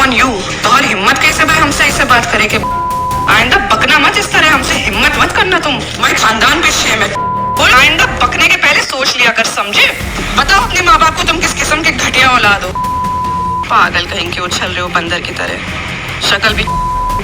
On you. तो और हिम्मत कैसे भाई हमसे ऐसे बात करे कि आइंदा बकना मत इस तरह, हमसे हिम्मत मत करना तुम। भाई खानदान पे शेम है। बोल आइंदा बकने के पहले सोच लिया कर, समझे? बताओ अपने माँ बाप को तुम किस किस्म के घटिया औलाद हो। पागल कहीं के उछल रहे हो बंदर की तरह, शक्ल भी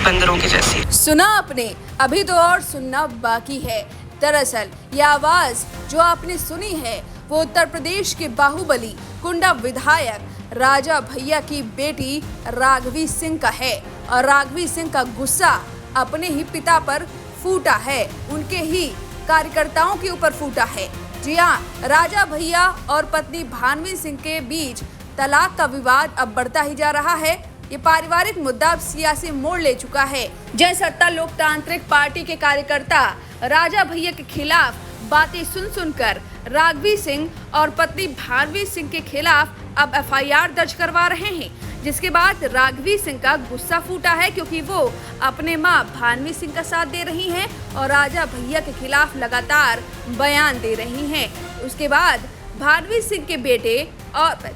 बंदरों की जैसी। सुना आपने, अभी तो और सुनना बाकी है। दरअसल ये आवाज जो आपने सुनी है वो उत्तर प्रदेश के बाहुबली कुंडा विधायक राजा भैया की बेटी राघवी सिंह का है। और राघवी सिंह का गुस्सा अपने ही पिता पर फूटा है, उनके ही कार्यकर्ताओं के ऊपर फूटा है। जी हाँ, राजा भैया और पत्नी भानवी सिंह के बीच तलाक का विवाद अब बढ़ता ही जा रहा है। ये पारिवारिक मुद्दा अब सियासी मोड़ ले चुका है। जनसत्ता लोकतांत्रिक पार्टी के कार्यकर्ता राजा भैया के खिलाफ बातें सुनकर राघवी सिंह और पत्नी भानवी सिंह के खिलाफ अब एफआईआर दर्ज करवा रहे हैं, जिसके बाद राघवी सिंह का गुस्सा फूटा है क्योंकि वो अपने मां भानवी सिंह का साथ दे रही हैं और राजा भैया के खिलाफ लगातार बयान दे रही हैं। उसके बाद भानवी सिंह के बेटे और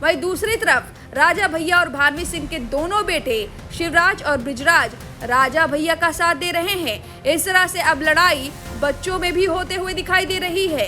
वहीं दूसरी तरफ राजा भैया और भानवी सिंह के दोनों बेटे शिवराज और बृजराज राजा भैया का साथ दे रहे हैं। इस तरह से अब लड़ाई बच्चों में भी होते हुए दिखाई दे रही है।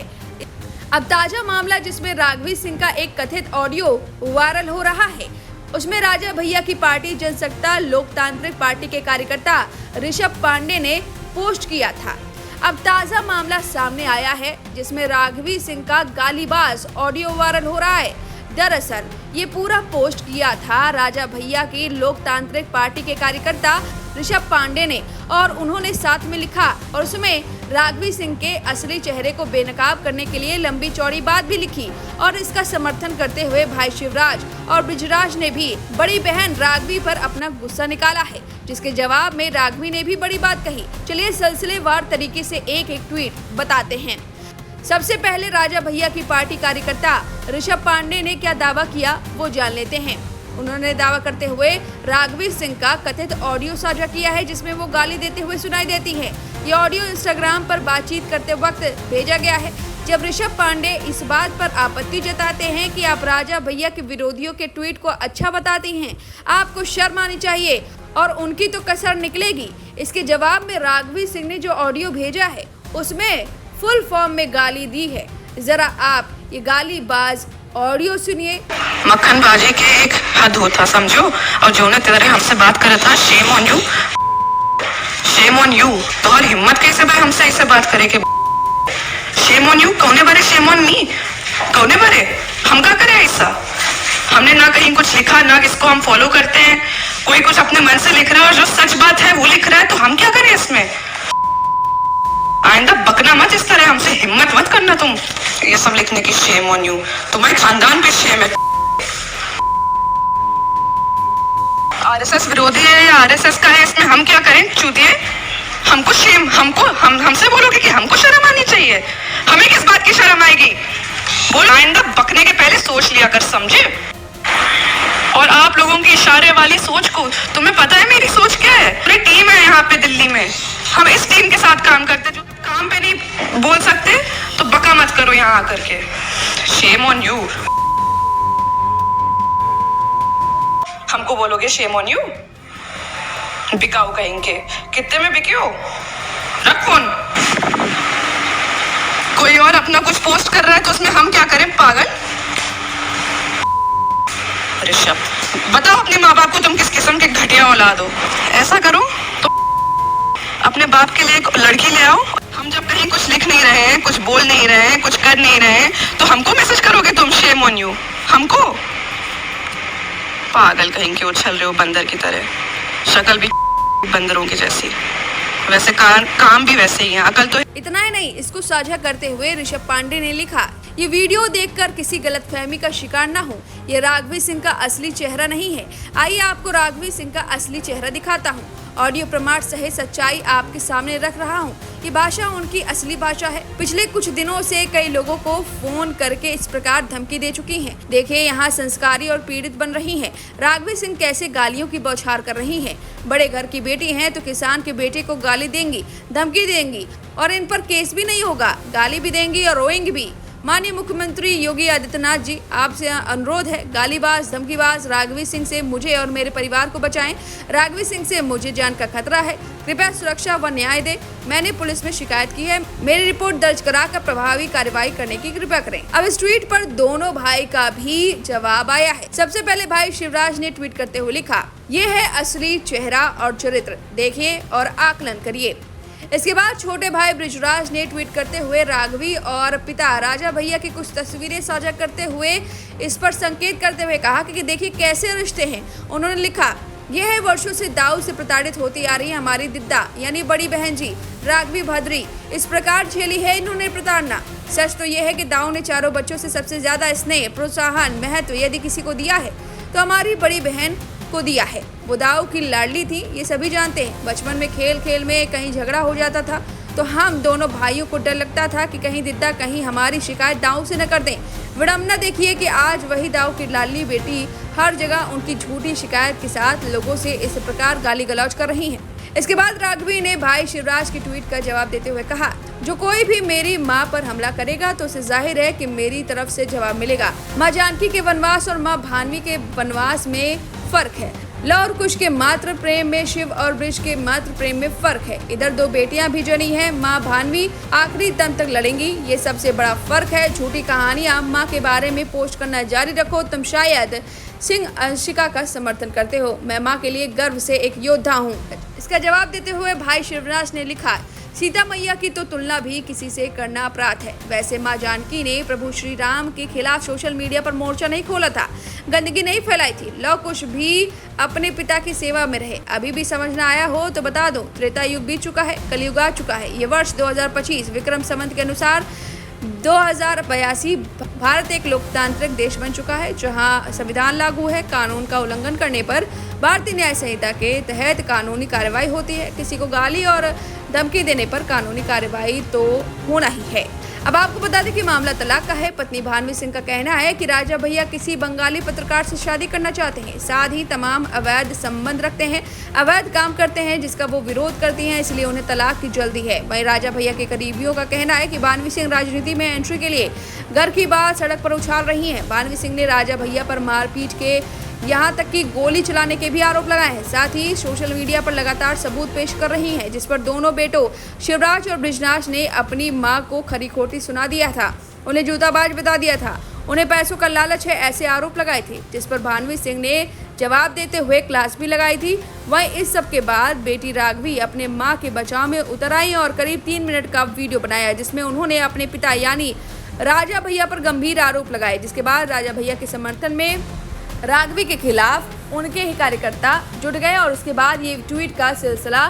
अब ताजा मामला जिसमें राघवी सिंह का एक कथित ऑडियो वायरल हो रहा है, उसमें राजा भैया की पार्टी जनसत्ता लोकतांत्रिक पार्टी के कार्यकर्ता ऋषभ पांडे ने पोस्ट किया था। अब ताजा मामला सामने आया है जिसमें राघवी सिंह का गालीबाज ऑडियो वायरल हो रहा है। दरअसल ये पूरा पोस्ट किया था राजा भैया की लोकतांत्रिक पार्टी के कार्यकर्ता ऋषभ पांडे ने और उन्होंने साथ में लिखा और उसमें राघवी सिंह के असली चेहरे को बेनकाब करने के लिए लंबी चौड़ी बात भी लिखी। और इसका समर्थन करते हुए भाई शिवराज और बृजराज ने भी बड़ी बहन राघवी पर अपना गुस्सा निकाला है, जिसके जवाब में राघवी ने भी बड़ी बात कही। चलिए सिलसिलेवार तरीके से एक एक ट्वीट बताते हैं। सबसे पहले राजा भैया की पार्टी कार्यकर्ता ऋषभ पांडे ने क्या दावा किया वो जान लेते हैं। उन्होंने दावा करते हुए राघवी सिंह का कथित ऑडियो साझा किया है जिसमें वो गाली देते हुए सुनाई देती है। ये ऑडियो इंस्टाग्राम पर बातचीत करते वक्त भेजा गया है, जब ऋषभ पांडे इस बात पर आपत्ति जताते हैं कि आप राजा भैया के विरोधियों के ट्वीट को अच्छा बताती हैं, आपको शर्म आनी चाहिए और उनकी तो कसर निकलेगी। इसके जवाब में राघवी सिंह ने जो ऑडियो भेजा है उसमें फुल फॉर्म में गाली दी है। जरा आप ये गालीबाज ऑडियो सुनिए। मक्खनबाजी के एक हद होता समझो, और जो ने तेरे हमसे बात करा था, shame on you, shame on you. तो और हिम्मत कैसे भाई हमसे ऐसे बात करे कि शेम ऑन यू। कौने बारे शेम ऑन मी, कौने बारे हम क्या करे ऐसा? हमने ना कहीं कुछ लिखा, ना किसको हम फॉलो करते हैं। कोई कुछ अपने मन से लिख रहा है और जो सच बात है वो लिख रहा है, तो हम क्या करें इसमें? आइंदा बकना मत इस तरह, हमसे हिम्मत मत करना तुम ये सब लिखने की। Shame on you. तुम्हारे खानदान पे शेम है। आरएसएस विरोधी है या आरएसएस का है, इसमें हम क्या करें? चूतिए, हमको शेम, हमसे बोलोगे कि हमको शर्म आनी चाहिए? हमें किस बात की शर्म आएगी? बोल आइंदा बकने के पहले सोच लिया कर, समझे? और आप लोगों की इशारे वाली सोच को, तुम्हें पता है मेरी सोच क्या है? पूरी टीम है यहाँ पे दिल्ली में, हम इस टीम के साथ काम करते। जो काम पे नहीं बोल सकते तो बका मत करो यहाँ आकर के। Shame on you. हमको बोलोगे शेम ऑन यू? बिकाऊ कहेंगे। कितने में बिके हो? रख फोन। कोई और अपना कुछ पोस्ट कर रहा है तो उसमें हम क्या करें? पागल। ऋषभ, बताओ अपने माँ बाप को तुम किस किस्म के घटिया औलाद हो। ऐसा करो तो अपने बाप के लिए एक लड़की ले आओ। हम जब कहीं कुछ लिख नहीं रहे हैं, कुछ बोल नहीं रहे हैं, कुछ कर नहीं रहे हैं, तो हमको मैसेज करोगे तुम शेम ऑन यू? हमको? पागल कहीं के उछल रहे हो बंदर की तरह, शक्ल भी बंदरों की जैसी, वैसे काम भी वैसे ही है, अकल तो। इतना ही नहीं, इसको साझा करते हुए ऋषभ पांडे ने लिखा, ये वीडियो देखकर किसी गलतफहमी का शिकार न हो, ये राघवी सिंह का असली चेहरा नहीं है। आइए आपको राघवी सिंह का असली चेहरा दिखाता हूँ। ऑडियो प्रमाण सहित सच्चाई आपके सामने रख रहा हूँ। ये भाषा उनकी असली भाषा है। पिछले कुछ दिनों से कई लोगों को फोन करके इस प्रकार धमकी दे चुकी हैं। देखिए यहाँ संस्कारी और पीड़ित बन रही हैं। राघवी सिंह कैसे गालियों की बौछार कर रही हैं। बड़े घर की बेटी हैं तो किसान के बेटे को गाली देंगी, धमकी देंगी और इन पर केस भी नहीं होगा, गाली भी देंगी और रोएंगी भी। माननीय मुख्यमंत्री योगी आदित्यनाथ जी, आपसे अनुरोध है, गालीबाज धमकीबाज राघवी सिंह से मुझे और मेरे परिवार को बचाएं। राघवी सिंह से मुझे जान का खतरा है, कृपया सुरक्षा व न्याय दें। मैंने पुलिस में शिकायत की है, मेरी रिपोर्ट दर्ज कराकर प्रभावी कार्रवाई करने की कृपा करें। अब इस ट्वीट पर दोनों भाई का भी जवाब आया है। सबसे पहले भाई शिवराज ने ट्वीट करते हुए लिखा, ये है असली चेहरा और चरित्र, देखिए और आकलन करिए। इसके बाद छोटे भाई ब्रिजराज ने ट्वीट करते हुए राघवी और पिता राजा भैया की कुछ तस्वीरें साझा करते हुए इस पर संकेत करते हुए कहा कि देखिए कैसे रिश्ते हैं। उन्होंने लिखा, यह है वर्षों से दाऊ से प्रताड़ित होती आ रही है हमारी दिद्दा यानी बड़ी बहन जी राघवी भद्री। इस प्रकार झेली है इन्होंने प्रताड़ना। सच तो यह है कि दाऊ ने चारों बच्चों से सबसे ज्यादा स्नेह, प्रोत्साहन, महत्व यदि किसी को दिया है तो हमारी बड़ी बहन को दिया है। वो दाऊ की लाडली थी, ये सभी जानते हैं। बचपन में खेल खेल में कहीं झगड़ा हो जाता था तो हम दोनों भाइयों को डर लगता था कि कहीं दिद्दा कहीं हमारी शिकायत दाऊ से न कर दें। विडम्बना देखिए कि आज वही दाऊ की लाडली बेटी हर जगह उनकी झूठी शिकायत के साथ लोगों से इस प्रकार गाली गलौज कर रही हैं। इसके बाद राघवी ने भाई शिवराज की ट्वीट का जवाब देते हुए कहा, जो कोई भी मेरी मां पर हमला करेगा तो उसे जाहिर है कि मेरी तरफ से जवाब मिलेगा। मां जानकी के वनवास और मां भानवी के वनवास में फर्क है। लव और कुश के मातृ प्रेम में, शिव और ब्रिज के मातृ प्रेम में फर्क है। इधर दो बेटियां भी जनी हैं, मां भानवी आखिरी दम तक लड़ेंगी, ये सबसे बड़ा फर्क है। झूठी कहानियां मां के बारे में पोस्ट करना जारी रखो, तुम शायद सिंह अंशिका का समर्थन करते हो। मैं मां के लिए गर्व से एक योद्धा हूं। इसका जवाब देते हुए भाई शिवराज ने लिखा, सीता मैया की तो तुलना भी किसी से करना अपराध है। वैसे मां जानकी ने प्रभु श्री राम के खिलाफ सोशल मीडिया पर मोर्चा नहीं खोला था, गंदगी नहीं फैलाई थी। लव कुश भी अपने पिता की सेवा में रहे। अभी भी समझ ना आया हो तो बता दो, त्रेता युग बीत चुका है, कलयुग आ चुका है। ये वर्ष 2025 विक्रम संवत के अनुसार 2082 भारत एक लोकतांत्रिक देश बन चुका है, जहां संविधान लागू है। कानून का उल्लंघन करने पर भारतीय न्याय संहिता के तहत कानूनी कार्रवाई होती है। किसी को गाली और धमकी देने पर कानूनी कार्रवाई तो होना ही है। अब आपको बता दें कि मामला तलाक का है। पत्नी भानवी सिंह का कहना है कि राजा भैया किसी बंगाली पत्रकार से शादी करना चाहते हैं, साथ ही तमाम अवैध संबंध रखते हैं, अवैध काम करते हैं जिसका वो विरोध करती हैं, इसलिए उन्हें तलाक की जल्दी है। वहीं राजा भैया के करीबियों का कहना है कि भानवी सिंह राजनीति में एंट्री के लिए घर की बात सड़क पर उछाल रही हैं। भानवी सिंह ने राजा भैया पर मारपीट के यहाँ तक कि गोली चलाने के भी आरोप लगाए हैं। साथ ही सोशल मीडिया पर लगातार सबूत पेश कर रही हैं, जिस पर दोनों बेटों शिवराज और ब्रिजराज ने अपनी मां को खरी खोटी सुना दिया था, उन्हें जूताबाज बता दिया था, उन्हें पैसों का लालच है, ऐसे आरोप लगाए थे, जिस पर भानवी सिंह ने जवाब देते हुए क्लास भी लगाई थी। वहीं इस सब के बाद बेटी राघवी अपने मां के बचाव में उतर आई और करीब 3 मिनट का वीडियो बनाया, जिसमें उन्होंने अपने पिता यानी राजा भैया पर गंभीर आरोप लगाए। जिसके बाद राजा भैया के समर्थन में राघवी के खिलाफ उनके ही कार्यकर्ता जुट गए और उसके बाद ये ट्वीट का सिलसिला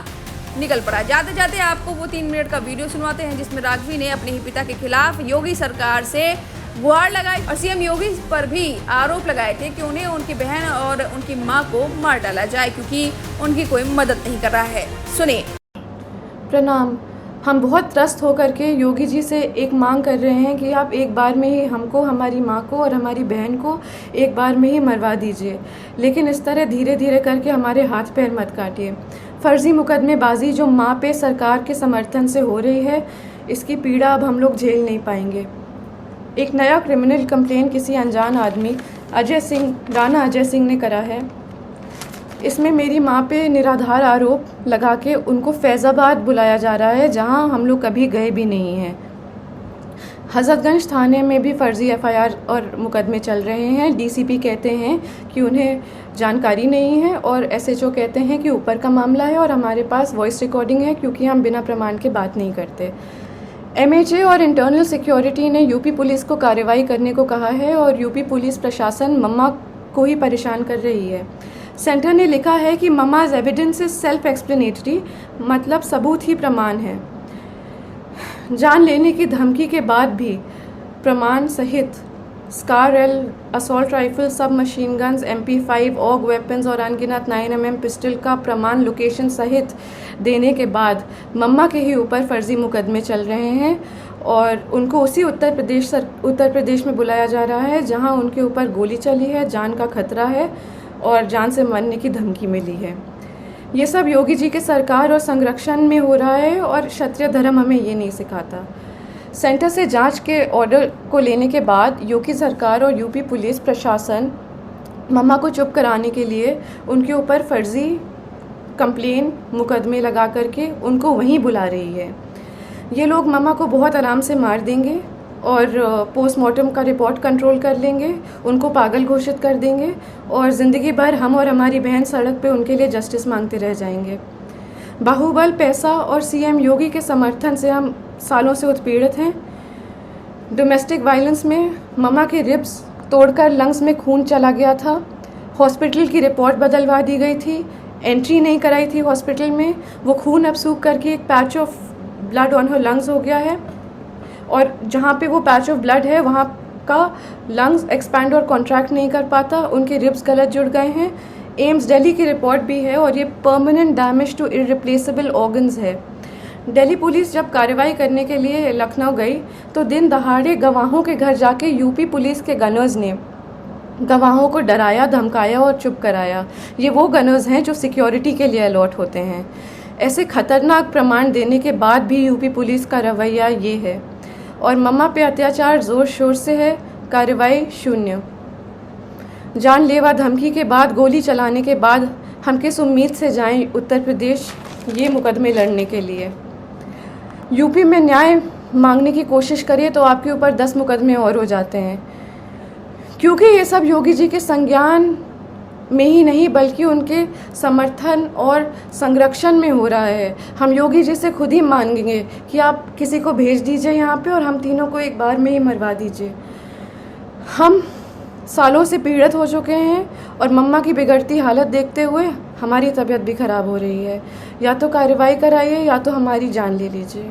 निकल पड़ा। जाते जाते आपको वो 3 मिनट का वीडियो सुनवाते हैं, जिसमें राघवी ने अपने ही पिता के खिलाफ योगी सरकार से गुहार लगाई और सीएम योगी पर भी आरोप लगाए थे कि उन्हें उनकी बहन और उनकी मां को मार डाला जाए, क्योंकि उनकी कोई मदद नहीं कर रहा है। सुनिए। प्रणाम। हम बहुत त्रस्त होकर के योगी जी से एक मांग कर रहे हैं कि आप एक बार में ही हमको, हमारी माँ को और हमारी बहन को एक बार में ही मरवा दीजिए, लेकिन इस तरह धीरे धीरे करके हमारे हाथ पैर मत काटिए। फर्जी मुकदमेबाजी जो माँ पे सरकार के समर्थन से हो रही है, इसकी पीड़ा अब हम लोग झेल नहीं पाएंगे। एक नया क्रिमिनल कंप्लेन किसी अनजान आदमी राणा अजय सिंह ने करा है। इसमें मेरी माँ पे निराधार आरोप लगा के उनको फैज़ाबाद बुलाया जा रहा है, जहाँ हम लोग कभी गए भी नहीं हैं। हज़रतगंज थाने में भी फर्जी एफआईआर और मुकदमे चल रहे हैं। डीसीपी कहते हैं कि उन्हें जानकारी नहीं है और एसएचओ कहते हैं कि ऊपर का मामला है और हमारे पास वॉइस रिकॉर्डिंग है, क्योंकि हम बिना प्रमाण के बात नहीं करते। एमएचए और इंटरनल सिक्योरिटी ने यूपी पुलिस को कार्रवाई करने को कहा है और यूपी पुलिस प्रशासन मम्मा को ही परेशान कर रही है। सेंटर ने लिखा है कि mamma's evidence is self explanatory, मतलब सबूत ही प्रमाण है। जान लेने की धमकी के बाद भी प्रमाण सहित SCAR L, assault rifle, sub machine guns, MP5, AUG weapons और अनगिनत 9mm पिस्टल का प्रमाण लोकेशन सहित देने के बाद मम्मा के ही ऊपर फर्जी मुकदमे चल रहे हैं और उनको उसी उत्तर प्रदेश में बुलाया जा रहा है, जहां उनके ऊपर गोली चली है, जान का खतरा है और जान से मरने की धमकी मिली है। ये सब योगी जी के सरकार और संरक्षण में हो रहा है और क्षत्रिय धर्म हमें ये नहीं सिखाता। सेंटर से जांच के ऑर्डर को लेने के बाद योगी सरकार और यूपी पुलिस प्रशासन मम्मा को चुप कराने के लिए उनके ऊपर फर्जी कंप्लेन मुकदमे लगा करके उनको वहीं बुला रही है। ये लोग मम्मा को बहुत आराम से मार देंगे और पोस्टमार्टम का रिपोर्ट कंट्रोल कर लेंगे, उनको पागल घोषित कर देंगे और ज़िंदगी भर हम और हमारी बहन सड़क पे उनके लिए जस्टिस मांगते रह जाएंगे। बाहुबल, पैसा और सीएम योगी के समर्थन से हम सालों से उत्पीड़ित हैं। डोमेस्टिक वायलेंस में मम्मा के रिब्स तोड़कर लंग्स में खून चला गया था। हॉस्पिटल की रिपोर्ट बदलवा दी गई थी, एंट्री नहीं कराई थी हॉस्पिटल में। वो खून अब सूख करके एक patch of blood on her lungs हो गया है और जहाँ पे वो पैच ऑफ ब्लड है वहाँ का लंग्स एक्सपैंड और कॉन्ट्रैक्ट नहीं कर पाता, उनके रिब्स गलत जुड़ गए हैं। एम्स दिल्ली की रिपोर्ट भी है और ये permanent damage to irreplaceable organs है। दिल्ली पुलिस जब कार्रवाई करने के लिए लखनऊ गई तो दिन दहाड़े गवाहों के घर जाके यूपी पुलिस के गनर्स ने गवाहों को डराया, धमकाया और चुप कराया। ये वो गनर्स हैं जो सिक्योरिटी के लिए अलॉट होते हैं। ऐसे खतरनाक प्रमाण देने के बाद भी यूपी पुलिस का रवैया ये है और मम्मा पे अत्याचार ज़ोर शोर से है, कार्रवाई शून्य। जानलेवा धमकी के बाद, गोली चलाने के बाद हम किस उम्मीद से जाएं उत्तर प्रदेश ये मुकदमे लड़ने के लिए। यूपी में न्याय मांगने की कोशिश करिए तो आपके ऊपर 10 मुकदमे और हो जाते हैं, क्योंकि ये सब योगी जी के संज्ञान में ही नहीं बल्कि उनके समर्थन और संरक्षण में हो रहा है। हम योगी जी से खुद ही मांगेंगे कि आप किसी को भेज दीजिए यहाँ पे और हम तीनों को एक बार में ही मरवा दीजिए। हम सालों से पीड़ित हो चुके हैं और मम्मा की बिगड़ती हालत देखते हुए हमारी तबीयत भी ख़राब हो रही है। या तो कार्रवाई कराइए या तो हमारी जान ले लीजिए।